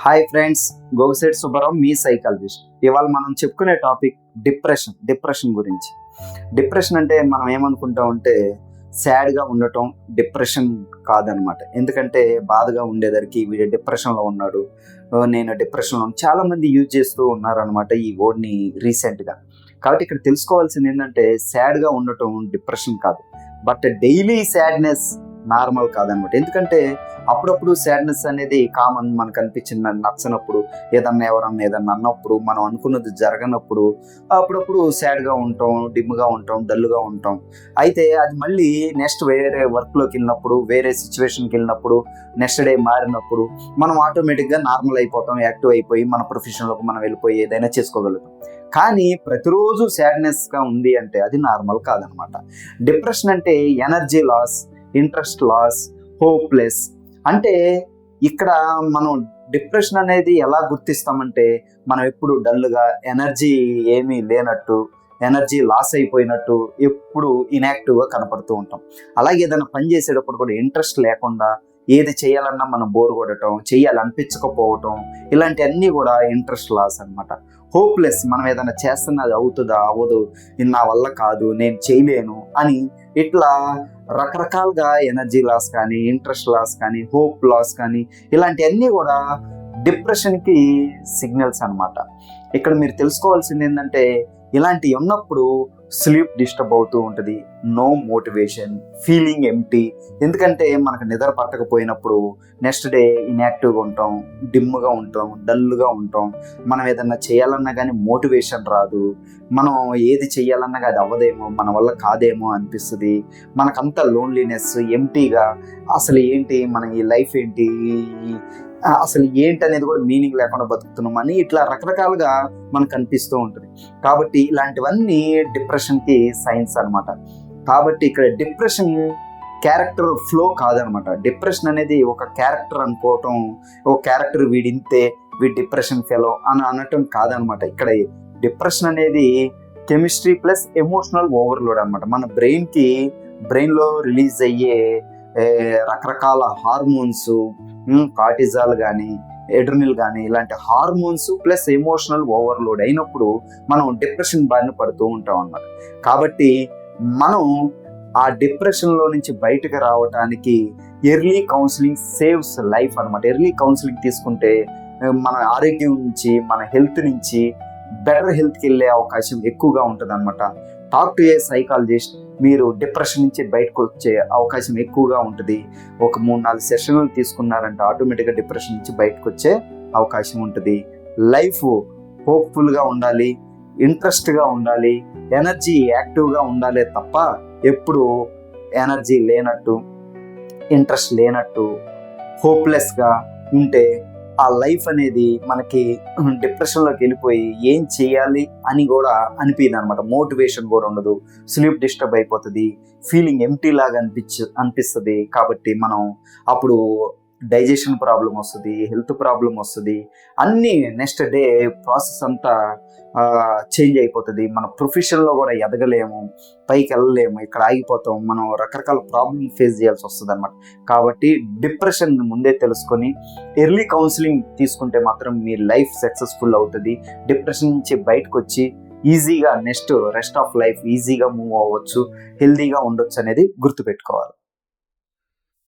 Hi friends, Gogisetti Subbarao మీ psychologist. ఇవాళ మనం చెప్పుకునే టాపిక్ డిప్రెషన్ గురించి. డిప్రెషన్ అంటే మనం ఏమనుకుంటాం అంటే సాడ్గా ఉండటం డిప్రెషన్ కాదనమాట. ఎందుకంటే బాధగా ఉండేదానికి వీడు డిప్రెషన్లో ఉన్నాడు, నేను డిప్రెషన్లో చాలామంది యూజ్ చేస్తూ ఉన్నారనమాట ఈ వర్డ్ని రీసెంట్గా. కాబట్టి ఇక్కడ తెలుసుకోవాల్సింది ఏంటంటే సాడ్గా ఉండటం డిప్రెషన్ కాదు, బట్ డైలీ సాడ్నెస్ నార్మల్ కాదనమాట. ఎందుకంటే అప్పుడప్పుడు సాడ్నెస్ అనేది కామన్, మనకు అనిపించింది నచ్చనప్పుడు, ఎవరన్నా ఏదన్నా అన్నప్పుడు, మనం అనుకున్నది జరగనప్పుడు అప్పుడప్పుడు సాడ్గా ఉంటాం, డిమ్గా ఉంటాం, డల్గా ఉంటాం. అయితే అది మళ్ళీ నెక్స్ట్ వేరే వర్క్లోకి వెళ్ళినప్పుడు, వేరే సిచ్యువేషన్కి వెళ్ళినప్పుడు, నెక్స్ట్ డే మారినప్పుడు మనం ఆటోమేటిక్గా నార్మల్ అయిపోతాం, యాక్టివ్ అయిపోయి మన ప్రొఫెషన్లోకి మనం వెళ్ళిపోయి ఏదైనా చేసుకోగలుగుతాం. కానీ ప్రతిరోజు సాడ్నెస్గా ఉంది అంటే అది నార్మల్ కాదనమాట. డిప్రెషన్ అంటే energy loss, interest loss, hopeless. అంటే ఇక్కడ మనం డిప్రెషన్ అనేది ఎలా గుర్తిస్తామంటే మనం ఎప్పుడు డల్గా, ఎనర్జీ ఏమీ లేనట్టు, ఎనర్జీ లాస్ అయిపోయినట్టు, ఎప్పుడు ఇన్యాక్టివ్గా కనపడుతూ ఉంటాం. అలాగే ఏదైనా పని చేసేటప్పుడు కూడా ఇంట్రెస్ట్ లేకుండా, ఏది చేయాలన్నా మనం బోర్ కొట్టడం, చేయాలనిపించకపోవటం, ఇలాంటివన్నీ కూడా ఇంట్రెస్ట్ లాస్ అనమాట. హోప్లెస్, మనం ఏదైనా చేస్తున్నది అవుతుందా, అవ్వదు, ఇది నా వల్ల కాదు, నేను చేయలేను అని ఇట్లా రకరకాలుగా ఎనర్జీ లాస్ కానీ, ఇంట్రెస్ట్ లాస్ కానీ, హోప్ లాస్ కానీ, ఇలాంటివన్నీ కూడా డిప్రెషన్కి సిగ్నల్స్ అనమాట. ఇక్కడ మీరు తెలుసుకోవాల్సింది ఏంటంటే ఇలాంటివి ఉన్నప్పుడు స్లీప్ డిస్టర్బ్ అవుతూ ఉంటుంది, నో మోటివేషన్, ఫీలింగ్ ఎంప్టీ. ఎందుకంటే మనకు నిద్ర పట్టకపోయినప్పుడు నెక్స్ట్ డే ఇన్యాక్టివ్గా ఉంటాం, డిమ్గా ఉంటాం, డల్గా ఉంటాం. మనం ఏదన్నా చేయాలన్నా కానీ మోటివేషన్ రాదు, మనం ఏది చేయాలన్నా అది అవ్వదేమో, మన వల్ల కాదేమో అనిపిస్తుంది. మనకంతా లోన్లీనెస్, ఎంప్టీగా, అసలు ఏంటి మన ఈ లైఫ్ ఏంటి, అసలు ఏంటి అనేది కూడా మీనింగ్ లేకుండా బతుకుతున్నామని ఇట్లా రకరకాలుగా మనకు అనిపిస్తూ ఉంటుంది. కాబట్టి ఇలాంటివన్నీ డిప్రెషన్కి సైన్స్ అనమాట. కాబట్టి ఇక్కడ డిప్రెషన్ క్యారెక్టర్ ఫ్లో కాదనమాట. డిప్రెషన్ అనేది ఒక క్యారెక్టర్ అనుకోవటం, ఒక క్యారెక్టర్ వీడింతే, వీడి డిప్రెషన్ ఫెలో అని అనటం కాదనమాట. ఇక్కడ డిప్రెషన్ అనేది కెమిస్ట్రీ ప్లస్ ఎమోషనల్ ఓవర్లోడ్ అనమాట. మన బ్రెయిన్లో రిలీజ్ అయ్యే రకరకాల హార్మోన్స్, కార్టిజాల్ కానీ, ఎడ్రినల్ కానీ, ఇలాంటి హార్మోన్స్ ప్లస్ ఎమోషనల్ ఓవర్లోడ్ అయినప్పుడు మనం డిప్రెషన్ బారిన పడుతూ ఉంటాం అన్నమాట. కాబట్టి మనం ఆ డిప్రెషన్లో నుంచి బయటకు రావడానికి ఎర్లీ కౌన్సిలింగ్ సేవ్స్ లైఫ్ అనమాట. ఎర్లీ కౌన్సిలింగ్ తీసుకుంటే మన ఆరోగ్యం నుంచి, మన హెల్త్ నుంచి బెటర్ హెల్త్కి వెళ్ళే అవకాశం ఎక్కువగా ఉంటుంది అనమాట. టాక్ టు ఏ సైకాలజిస్ట్, మీరు డిప్రెషన్ నుంచి బయటకు వచ్చే అవకాశం ఎక్కువగా ఉంటుంది. ఒక 3-4 సెషన్లు తీసుకున్నారంటే ఆటోమేటిక్గా డిప్రెషన్ నుంచి బయటకు వచ్చే అవకాశం ఉంటుంది. లైఫ్ హోప్ఫుల్గా ఉండాలి, ఇంట్రెస్ట్గా ఉండాలి, ఎనర్జీ యాక్టివ్గా ఉండాలి తప్ప ఎప్పుడు ఎనర్జీ లేనట్టు, ఇంట్రెస్ట్ లేనట్టు, హోప్లెస్గా ఉంటే ఆ లైఫ్ అనేది మనకి డిప్రెషన్లోకి వెళ్ళిపోయి ఏం చేయాలి అని కూడా అనిపించదు అనమాట. మోటివేషన్ కూడా ఉండదు, స్లీప్ డిస్టర్బ్ అయిపోతుంది, ఫీలింగ్ ఎంప్టీ లాగా అనిపిస్తుంది. కాబట్టి మనం అప్పుడు డైజెషన్ ప్రాబ్లం వస్తుంది, హెల్త్ ప్రాబ్లం వస్తుంది, అన్నీ నెక్స్ట్ డే ప్రాసెస్ అంతా చేంజ్ అయిపోతుంది. మన ప్రొఫెషన్లో కూడా ఎదగలేము, పైకి వెళ్ళలేము, ఇక్కడ ఆగిపోతాం, మనం రకరకాల ప్రాబ్లమ్ ఫేస్ చేయాల్సి వస్తుంది అనమాట. కాబట్టి డిప్రెషన్ ముందే తెలుసుకొని ఎర్లీ కౌన్సిలింగ్ తీసుకుంటే మాత్రం మీ లైఫ్ సక్సెస్ఫుల్ అవుతుంది. డిప్రెషన్ నుంచి బయటకు వచ్చి ఈజీగా నెక్స్ట్ రెస్ట్ ఆఫ్ లైఫ్ ఈజీగా మూవ్ అవ్వచ్చు, హెల్తీగా ఉండొచ్చు అనేది గుర్తుపెట్టుకోవాలి.